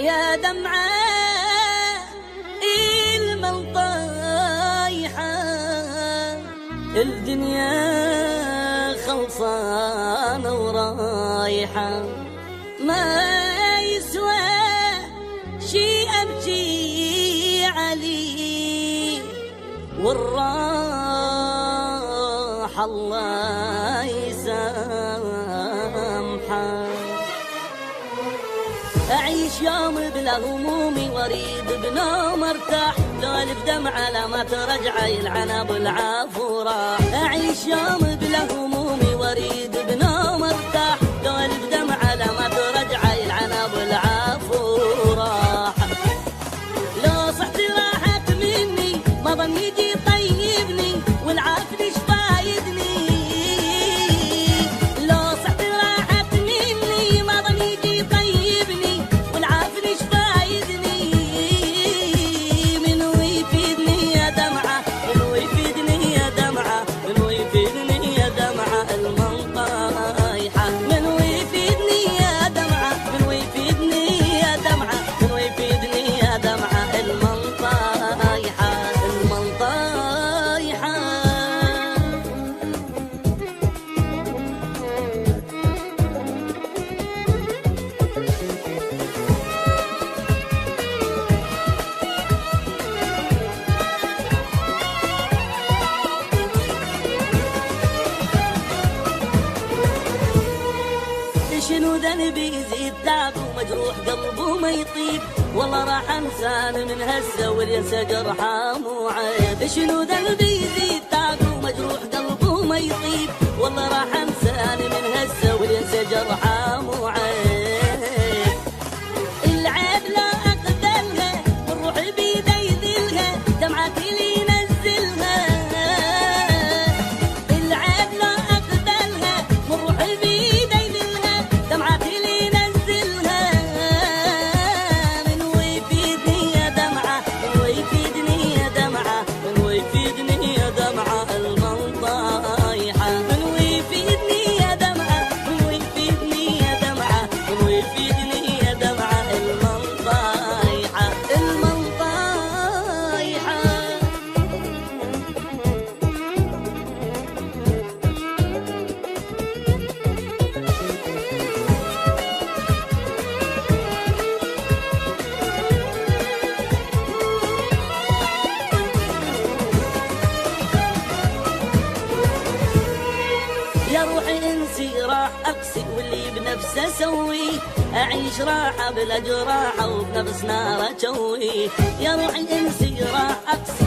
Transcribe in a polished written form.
يا دمعة المن طايحة الدنيا خلصانة ورايحة ما يسوى شي أبكي عليه والراح الله يسامحه أعيش يوم بلا همومي واريد بنوم ارتاح لو بدمعة لما ترجع يلعن بالعافو راح أعيش يوم بلا همومي واريد بنوم ارتاح لو بدمعة لما ترجع يلعن بالعافو راح لو صحت راحت مني ما ظن يجي طيبني والعافل ايش فايدني لو صحت راحت مني ما ظن يجي طيبني والعافل ايش فايدني منو يفيدني يا دمعة منو يفيدني يا دمعة منو يفيدني يا دمعة المنطايحة منو يفيدني يا دمعة منو يفيدني يا دمعة منو يفيدني يا دمعة المنطايحة المنطايحة شنو ذنبي يزيد تعب ومجروح قلبه ما يطيب والله راح انسان من هسه والينسى جرحه مو عيب شنو ذنبي يزيد تعب ومجروح قلبه ما يطيب والله راح انسان من هسه والينسى جرحه مو عيب العيب لا اقبلها والروح بيدي يذلها دمعتي لي ينزلها العيب لا اقبلها والروح بيدي يذلها دمعتي لي ينزلها منو يفيدني يا دمعة منو يفيدني يا دمعة منو يفيدني يا دمعة المنطايحة منو يفيدني يا دمعة منو يفيدني يا دمعة منو يفيدني يا دمعة المنطايحة المنطايحة يا روحي انسي راح اقسي واللي بنفسه اسوي اعيش راحه بلا جراحه وبنفس نار اجوي يا روحي انسي راح اقسي